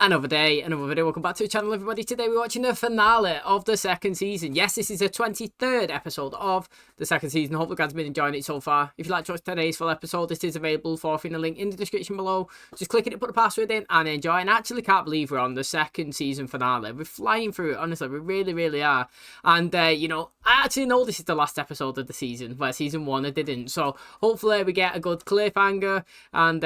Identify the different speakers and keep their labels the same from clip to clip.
Speaker 1: Another day, another video. Welcome back to the channel, everybody. Today we're watching the finale of the second season. Yes, this is the 23rd episode of the second season. Hope you guys have been enjoying it so far. If you'd like to watch today's full episode, this is available for a link in the description below. Just click it, put the password in, and enjoy. And I actually can't believe we're on the second season finale. We're flying through it, honestly. We really are. And, you know, I actually know this is the last episode of the season, where season 1 I didn't. So hopefully we get a good cliffhanger. And,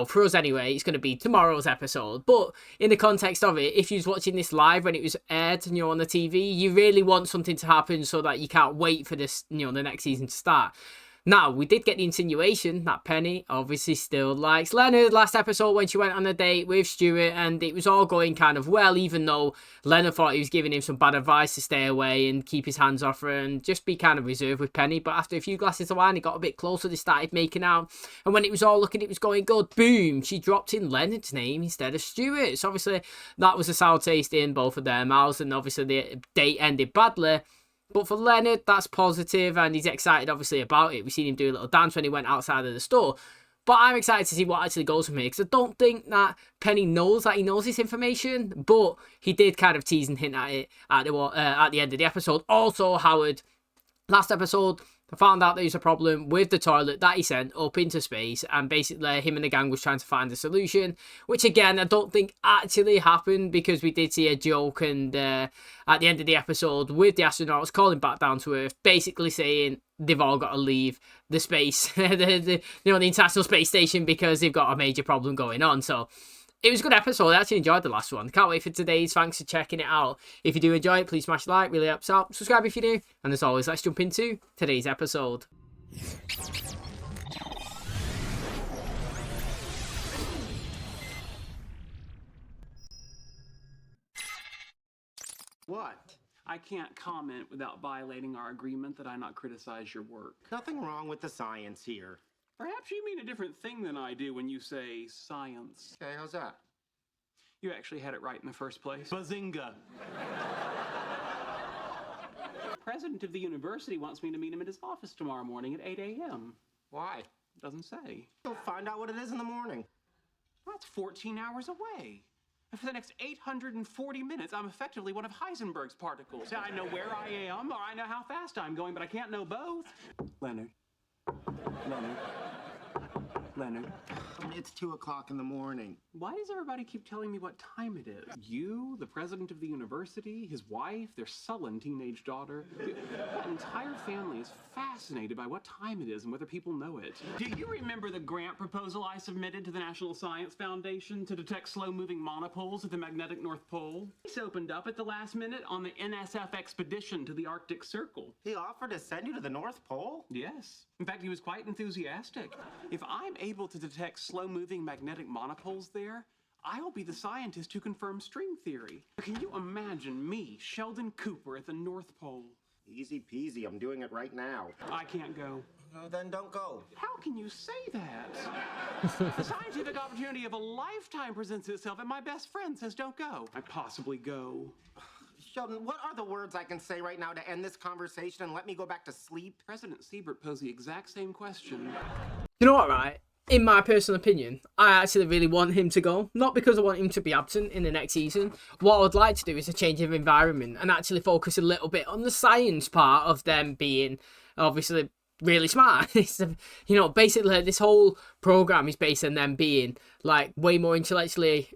Speaker 1: for us anyway, it's going to be tomorrow's episode. But in the context of it, if you was watching this live when it was aired, on the TV, you really want something to happen so that you can't wait for this, the next season to start. Now, we did get the insinuation that Penny obviously still likes Leonard last episode when she went on a date with Stuart, and it was all going kind of well, even though Leonard thought he was giving him some bad advice to stay away and keep his hands off her and just be kind of reserved with Penny. But after a few glasses of wine, he got a bit closer, they started making out, and when it was all looking, it was going good, boom, she dropped in Leonard's name instead of Stuart's. Obviously, that was a sour taste in both of their mouths, and obviously the date ended badly. But for Leonard, that's positive, and he's excited, obviously, about it. We've seen him do a little dance when he went outside of the store. But I'm excited to see what actually goes from here, because I don't think that Penny knows that he knows this information, but he did kind of tease and hint at it at the end of the episode. Also, Howard, last episode, I found out there was a problem with the toilet that he sent up into space, and basically him and the gang was trying to find a solution, which again I don't think actually happened, because we did see a joke and at the end of the episode with the astronauts calling back down to Earth, basically saying they've all got to leave the space, the International Space Station, because they've got a major problem going on. So it was a good episode. I actually enjoyed the last one. Can't wait for today's. Thanks for checking it out. If you do enjoy it, please smash like. Really helps out. Subscribe if you do. And as always, let's jump into today's episode.
Speaker 2: What? I can't comment without violating our agreement that I not criticize your work.
Speaker 3: Nothing wrong with the science here.
Speaker 2: Perhaps you mean a different thing than I do when you say science.
Speaker 3: Okay, how's that?
Speaker 2: You actually had it right in the first place. Bazinga! The president of the university wants me to meet him at his office tomorrow morning at 8 a.m.
Speaker 3: Why?
Speaker 2: Doesn't say.
Speaker 3: You'll find out what it is in the morning.
Speaker 2: That's 14 hours away. And for the next 840 minutes, I'm effectively one of Heisenberg's particles. I know where I am, or I know how fast I'm going, but I can't know both. Leonard.
Speaker 3: It's 2 o'clock in the morning.
Speaker 2: Why does everybody keep telling me what time it is? You, the president of the university, his wife, their sullen teenage daughter. That entire family is fascinated by what time it is and whether people know it. Do you remember the grant proposal I submitted to the National Science Foundation to detect slow-moving monopoles at the magnetic North Pole? This opened up at the last minute on the NSF expedition to the Arctic Circle.
Speaker 3: He offered to send you to the North Pole?
Speaker 2: Yes. In fact, he was quite enthusiastic. If I'm able to detect slow-moving magnetic monopoles there, I'll be the scientist who confirms string theory. Can you imagine me, Sheldon Cooper, at the North Pole?
Speaker 3: Easy peasy, I'm doing it right now.
Speaker 2: I can't go.
Speaker 3: Then don't go.
Speaker 2: How can you say that? The scientific opportunity of a lifetime presents itself, and my best friend says don't go. I possibly go.
Speaker 3: Sheldon, what are the words I can say right now to end this conversation and let me go back to sleep?
Speaker 2: President Siebert posed the exact same question.
Speaker 1: You know what, right? In my personal opinion, I actually really want him to go. Not because I want him to be absent in the next season. What I would like to do is a change of environment and actually focus a little bit on the science part of them being, obviously, really smart. It's, basically this whole program is based on them being, like, way more intellectually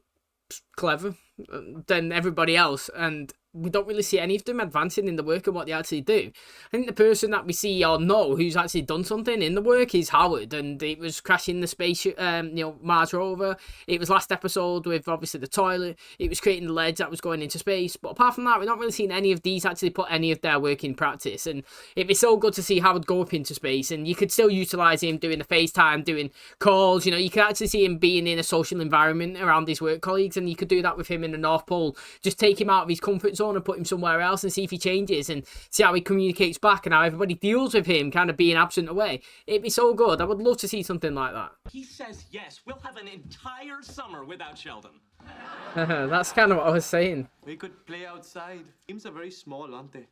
Speaker 1: clever than everybody else, and we don't really see any of them advancing in the work of what they actually do. I think the person that we see or know who's actually done something in the work is Howard, and it was crashing the spaceship, Mars rover. It was last episode with obviously the toilet. It was creating the ledge that was going into space. But apart from that, we're not really seeing any of these actually put any of their work in practice. And it'd be so good to see Howard go up into space, and you could still utilize him doing the FaceTime, doing calls. You could actually see him being in a social environment around his work colleagues, and you could do that with him in the North Pole. Just take him out of his comfort zone and put him somewhere else and see if he changes and see how he communicates back and how everybody deals with him kind of being absent away. It'd be so good. I would love to see something like that.
Speaker 4: He says yes, we'll have an entire summer without Sheldon.
Speaker 1: That's kind of what I was saying.
Speaker 4: We could play outside. Teams are very small, aren't they?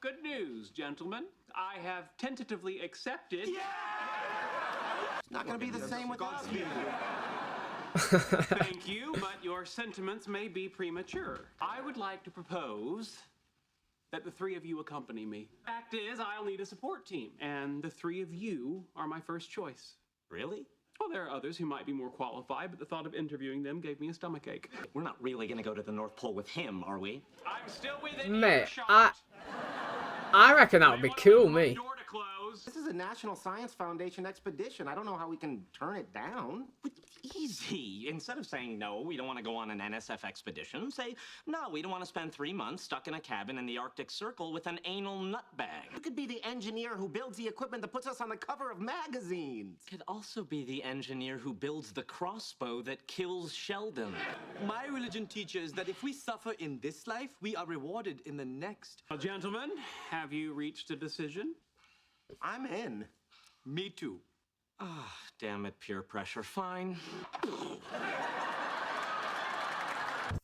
Speaker 2: Good news, gentlemen. I have tentatively accepted...
Speaker 3: It's not going to be the same without you.
Speaker 2: Thank you, but your sentiments may be premature. I would like to propose that the three of you accompany me. Fact is, I'll need a support team, and the three of you are my first choice.
Speaker 4: Really?
Speaker 2: Well, there are others who might be more qualified, but the thought of interviewing them gave me a stomachache.
Speaker 4: We're not really gonna go to the North Pole with him, are we?
Speaker 2: I'm still within
Speaker 1: Mate,
Speaker 2: earshot.
Speaker 1: I reckon that would be cool, me.
Speaker 2: Door to close.
Speaker 3: This is a National Science Foundation expedition. I don't know how we can turn it down.
Speaker 4: Easy. Instead of saying no, we don't want to go on an NSF expedition, say no, we don't want to spend 3 months stuck in a cabin in the Arctic Circle with an anal nutbag.
Speaker 3: You could be the engineer who builds the equipment that puts us on the cover of magazines.
Speaker 4: Could also be the engineer who builds the crossbow that kills Sheldon.
Speaker 5: My religion teaches that if we suffer in this life, we are rewarded in the next.
Speaker 2: Well, gentlemen, have you reached a decision?
Speaker 3: I'm in.
Speaker 5: Me too.
Speaker 4: Ah, damn it, peer pressure. Fine.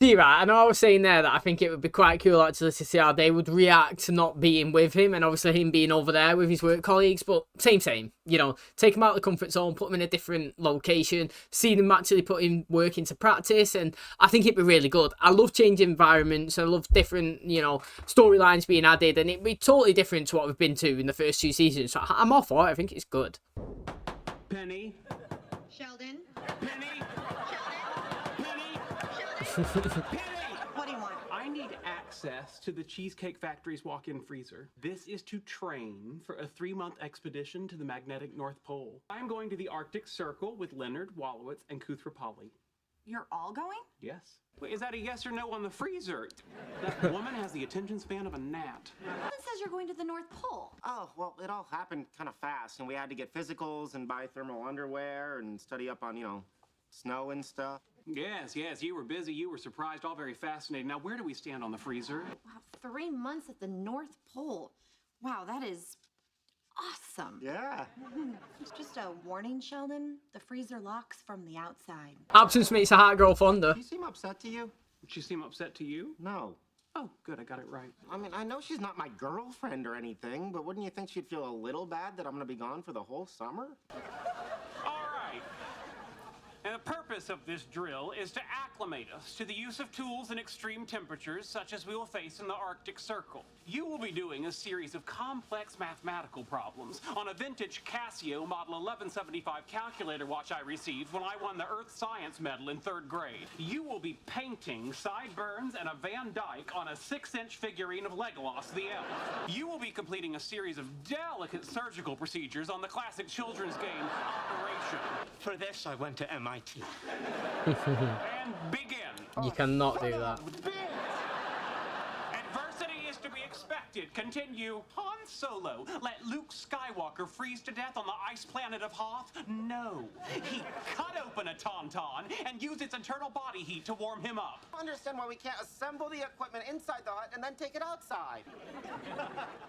Speaker 1: See, right, I know I was saying there that I think it would be quite cool actually to see how they would react to not being with him, and obviously him being over there with his work colleagues, but same, you know, take him out of the comfort zone, put him in a different location, see them actually putting work into practice, and I think it'd be really good. I love changing environments, I love different, you know, storylines being added, and it'd be totally different to what we've been to in the first 2 seasons, so I'm all for it. I think it's good.
Speaker 2: Penny?
Speaker 6: Sheldon?
Speaker 2: Penny?
Speaker 6: What do you want?
Speaker 2: I need access to the Cheesecake Factory's walk-in freezer. This is to train for a 3-month expedition to the magnetic North Pole. I'm going to the Arctic Circle with Leonard, Wallowitz, and Kuthrapali.
Speaker 6: You're all going?
Speaker 2: Yes. Wait, is that a yes or no on the freezer? That woman has the attention span of a gnat.
Speaker 6: It says you're going to the North Pole.
Speaker 3: Oh, well, it all happened kind of fast, and we had to get physicals and buy thermal underwear and study up on, you know, snow and stuff.
Speaker 2: Yes, you were busy, you were surprised, all very fascinating. Now, where do we stand on the freezer?
Speaker 6: Wow, 3 months at the North Pole. Wow, that is awesome.
Speaker 3: Yeah.
Speaker 6: Just a warning, Sheldon. The freezer locks from the outside.
Speaker 1: Absence makes a heart grow fonder.
Speaker 3: You seem upset to you?
Speaker 2: Did she seem upset to you?
Speaker 3: No.
Speaker 2: Oh, good, I got it right.
Speaker 3: I mean, I know she's not my girlfriend or anything, but wouldn't you think she'd feel a little bad that I'm gonna be gone for the whole summer?
Speaker 2: All right. And the purpose of this drill is to acclimate us to the use of tools in extreme temperatures such as we will face in the Arctic Circle. You will be doing a series of complex mathematical problems on a vintage Casio Model 1175 calculator watch I received when I won the Earth Science Medal in 3rd grade. You will be painting sideburns and a Van Dyke on a 6-inch figurine of Legolas the Elf. You will be completing a series of delicate surgical procedures on the classic children's game Operation.
Speaker 4: For this, I went to MIT.
Speaker 2: And begin.
Speaker 1: You cannot do that.
Speaker 2: Adversity is to be expected. Continue. Han Solo let Luke Skywalker freeze to death on the ice planet of Hoth? No. He cut open a tauntaun and used its internal body heat to warm him up.
Speaker 3: I understand why we can't assemble the equipment inside the hut and then take it outside.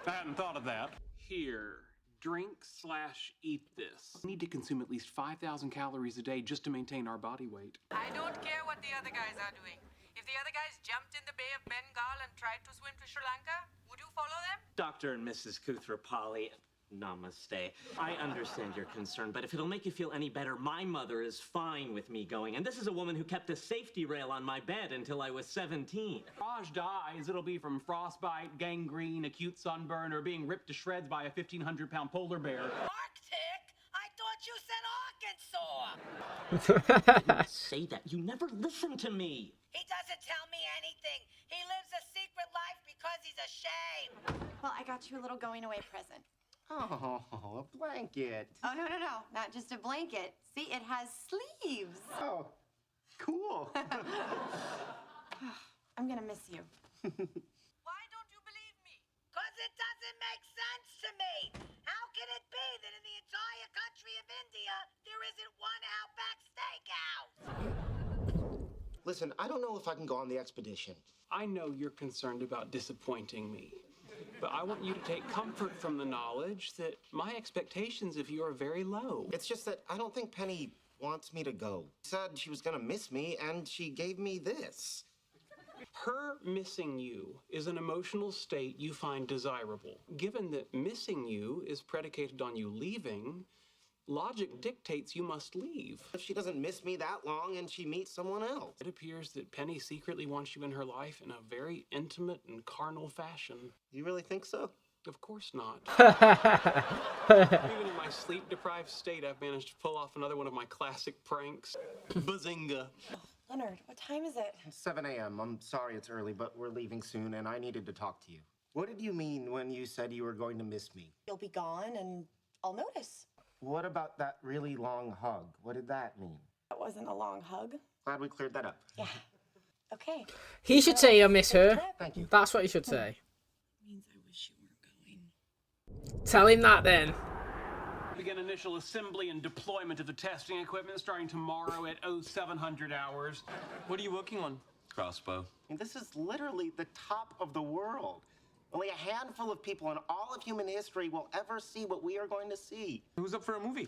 Speaker 2: I hadn't thought of that. Here. Drink/eat this. We need to consume at least 5,000 calories a day just to maintain our body weight.
Speaker 7: I don't care what the other guys are doing. If the other guys jumped in the Bay of Bengal and tried to swim to Sri Lanka, would you follow them?
Speaker 4: Dr. and Mrs. Kuthrapali, namaste. I understand your concern, but if it'll make you feel any better, my mother is fine with me going. And this is a woman who kept a safety rail on my bed until I was 17.
Speaker 2: Raj dies, it'll be from frostbite, gangrene, acute sunburn, or being ripped to shreds by a 1,500-pound polar bear.
Speaker 7: Arctic? I thought you said Arkansas.
Speaker 4: I didn't say that. You never listen to me.
Speaker 7: He doesn't tell me anything. He lives a secret life because he's ashamed.
Speaker 6: Well, I got you a little going away present.
Speaker 3: Oh, a blanket.
Speaker 6: Oh, no. Not just a blanket. See, it has sleeves.
Speaker 3: Oh, cool.
Speaker 6: I'm gonna miss you.
Speaker 7: Why don't you believe me? Because it doesn't make sense to me. How can it be that in the entire country of India, there isn't one Outback Steakhouse?
Speaker 3: Listen, I don't know if I can go on the expedition.
Speaker 2: I know you're concerned about disappointing me, but I want you to take comfort from the knowledge that my expectations of you are very low.
Speaker 3: It's just that I don't think Penny wants me to go. She said she was gonna miss me, and she gave me this.
Speaker 2: Her missing you is an emotional state you find desirable. Given that missing you is predicated on you leaving, Logic dictates you must leave.
Speaker 3: If she doesn't miss me that long and she meets someone else.
Speaker 2: It appears that Penny secretly wants you in her life in a very intimate and carnal fashion.
Speaker 3: You really think so?
Speaker 2: Of course not. Even in my sleep-deprived state, I've managed to pull off another one of my classic pranks. Bazinga.
Speaker 8: Leonard, what time is it?
Speaker 3: 7 a.m. I'm sorry it's early, but we're leaving soon and I needed to talk to you. What did you mean when you said you were going to miss me?
Speaker 8: You'll be gone and I'll notice.
Speaker 3: What about that really long hug? What did that mean?
Speaker 8: That wasn't a long hug.
Speaker 3: Glad we cleared that up.
Speaker 8: Yeah. Okay.
Speaker 1: He should say I miss her.
Speaker 3: Thank you.
Speaker 1: That's what he should say.
Speaker 8: Means I wish you weren't going.
Speaker 1: Tell him that then.
Speaker 2: Begin initial assembly and deployment of the testing equipment starting tomorrow at 0700 hours.
Speaker 5: What are you working on? Crossbow.
Speaker 3: And this is literally the top of the world. Only a handful of people in all of human history will ever see what we are going to see.
Speaker 5: Who's up for a movie?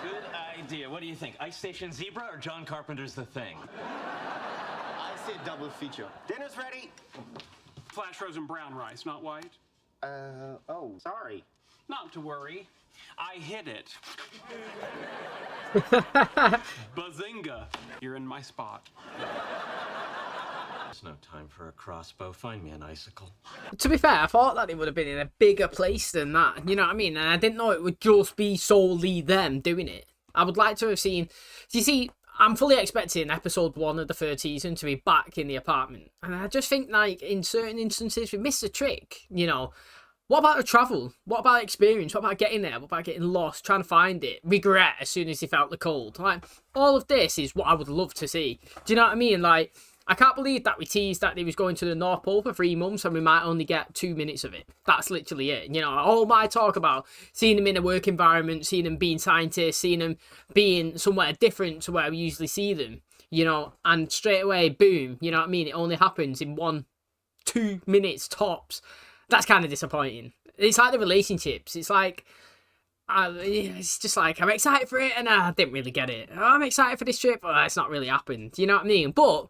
Speaker 4: Good idea. What do you think? Ice Station Zebra or John Carpenter's The Thing?
Speaker 5: I say double feature.
Speaker 3: Dinner's ready.
Speaker 2: Flash frozen brown rice, not white.
Speaker 3: Oh, sorry.
Speaker 2: Not to worry. I hit it. Bazinga. You're in my spot.
Speaker 4: There's no time for a crossbow. Find me an icicle.
Speaker 1: To be fair, I thought that it would have been in a bigger place than that. You know what I mean? And I didn't know it would just be solely them doing it. I would like to have seen... You see, I'm fully expecting episode 1 of the third season to be back in the apartment. And I just think, like, in certain instances, we missed the trick, you know. What about the travel? What about experience? What about getting there? What about getting lost, trying to find it, regret as soon as he felt the cold? Like, all of this is what I would love to see. Do you know what I mean? Like, I can't believe that we teased that he was going to the North Pole for 3 months and we might only get 2 minutes of it. That's literally it. You know, all my talk about seeing him in a work environment, seeing him being scientists, seeing him being somewhere different to where we usually see them, you know, and straight away, boom, you know what I mean? It only happens in 1-2 minutes tops. That's kind of disappointing. It's like the relationships. It's like, it's just like, I'm excited for it and I didn't really get it. I'm excited for this trip, but it's not really happened. You know what I mean? But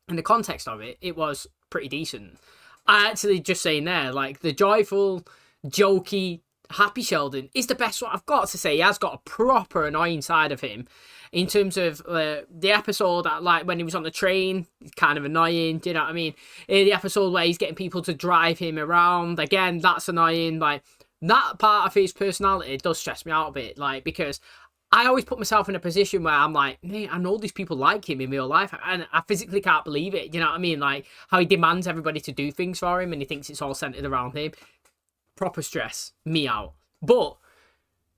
Speaker 1: in the context of it, it was pretty decent. I actually just saying there, like, the joyful, jokey, happy Sheldon is the best one. I've got to say, he has got a proper annoying side of him. In terms of the episode, like, when he was on the train, it's kind of annoying, do you know what I mean? In the episode where he's getting people to drive him around, again, that's annoying. Like, that part of his personality does stress me out a bit, like, because I always put myself in a position where I'm like, mate, I know these people like him in real life, and I physically can't believe it. You know what I mean? Like, how he demands everybody to do things for him, and he thinks it's all centered around him. Proper stress me out. But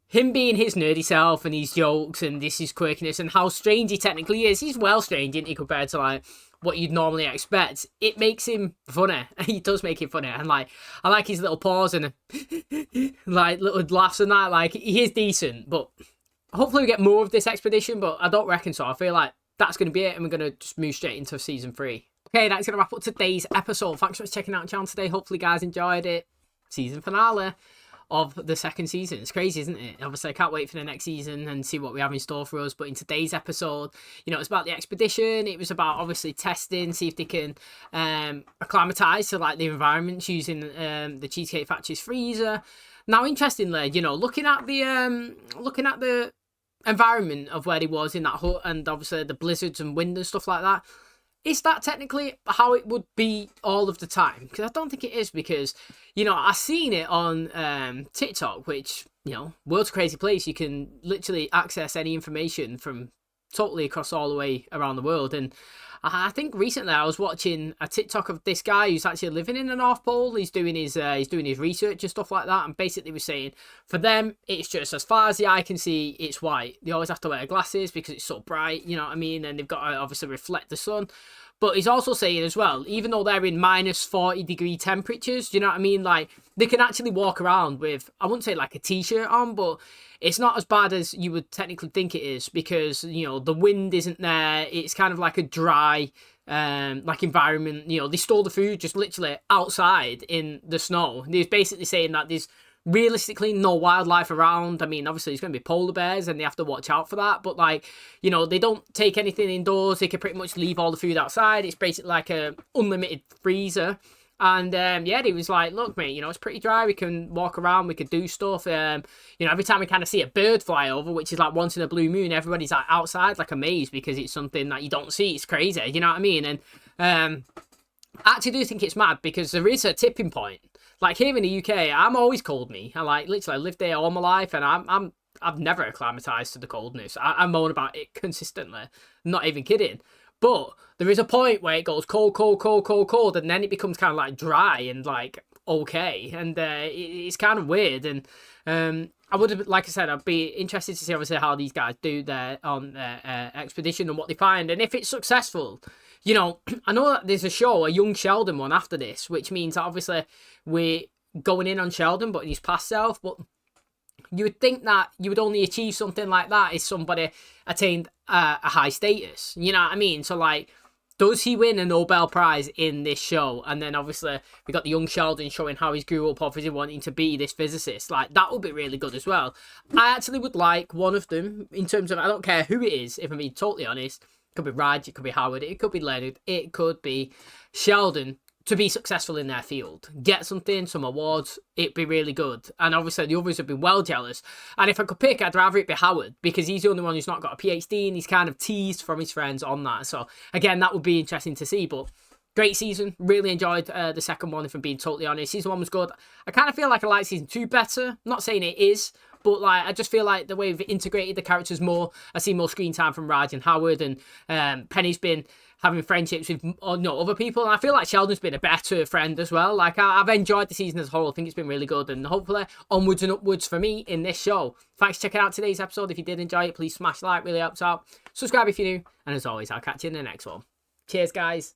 Speaker 1: him being his nerdy self and his jokes and this his quirkiness and how strange he technically is, he's well strange, isn't he, compared to, like, what you'd normally expect. It makes him funny. He does make it funny. And, like, I like his little pause and like little laughs and that. Like, he is decent, but hopefully we get more of this expedition, but I don't reckon so. I feel like that's going to be it, and we're going to just move straight into season 3. Okay, that's going to wrap up today's episode. Thanks for checking out the channel today. Hopefully you guys enjoyed it. Season finale of the second season. It's crazy, isn't it? Obviously, I can't wait for the next season and see what we have in store for us. But in today's episode, you know, it's about the expedition. It was about, obviously, testing, see if they can acclimatise to, like, the environments using the Cheesecake Factory's freezer. Now, interestingly, you know, looking at the environment of where he was in that hut, and obviously the blizzards and wind and stuff like that, is that technically how it would be all of the time? Because I don't think it is, because, you know, I've seen it on TikTok, which, you know, world's a crazy place. You can literally access any information from totally across all the way around the world. And I think recently I was watching a TikTok of this guy who's actually living in the North Pole. He's doing his research and stuff like that, and basically was saying for them it's just as far as the eye can see, it's white. They always have to wear glasses because it's so bright, you know what I mean, and they've got to obviously reflect the sun. But he's also saying as well, even though they're in minus 40-degree temperatures, you know what I mean? Like, they can actually walk around with, I wouldn't say like a t-shirt on, but it's not as bad as you would technically think it is, because, you know, the wind isn't there. It's kind of like a dry, like, environment. You know, they store the food just literally outside in the snow. They're basically saying that there's realistically no wildlife around. I mean, obviously there's going to be polar bears and they have to watch out for that, but, like, you know, they don't take anything indoors. They can pretty much leave all the food outside. It's basically like a unlimited freezer. And yeah, he was like, look, mate, you know, it's pretty dry. We can walk around, we could do stuff. You know, every time we kind of see a bird fly over, which is like once in a blue moon, everybody's like outside, like amazed because it's something that you don't see. It's crazy, you know what I mean? And I actually do think it's mad because there is a tipping point. Like here in the UK, I'm always cold me. I like literally lived there all my life, and I've never acclimatized to the coldness. I moan about it consistently, not even kidding. But there is a point where it goes cold, cold, cold, cold, cold, and then it becomes kind of like dry and like okay, and it's kind of weird. And I would have, like I said, I'd be interested to see obviously how these guys do their expedition and what they find, and if it's successful. You know, I know that there's a show, a Young Sheldon one after this, which means that obviously we're going in on Sheldon, but in his past self. But you would think that you would only achieve something like that if somebody attained a high status. You know what I mean? So, like, does he win a Nobel Prize in this show? And then, obviously, we got the young Sheldon showing how he grew up, obviously wanting to be this physicist. Like, that would be really good as well. I actually would like one of them in terms of, I don't care who it is, if I'm being totally honest. It could be Raj, it could be Howard, it could be Leonard, it could be Sheldon, to be successful in their field. Get something, some awards, it'd be really good. And obviously the others would be well jealous. And if I could pick, I'd rather it be Howard, because he's the only one who's not got a PhD, and he's kind of teased from his friends on that. So again, that would be interesting to see. But great season, really enjoyed the second one, if I'm being totally honest. Season 1 was good. I kind of feel like I like season 2 better. Not saying it is, but like I just feel like the way we've integrated the characters more, I see more screen time from Raj and Howard, and Penny's been having friendships with other people, and I feel like Sheldon's been a better friend as well. Like I've enjoyed the season as a whole. I think it's been really good, and hopefully onwards and upwards for me in this show. Thanks for checking out today's episode. If you did enjoy it, please smash like, really helps out. Subscribe if you're new, and as always, I'll catch you in the next one. Cheers, guys.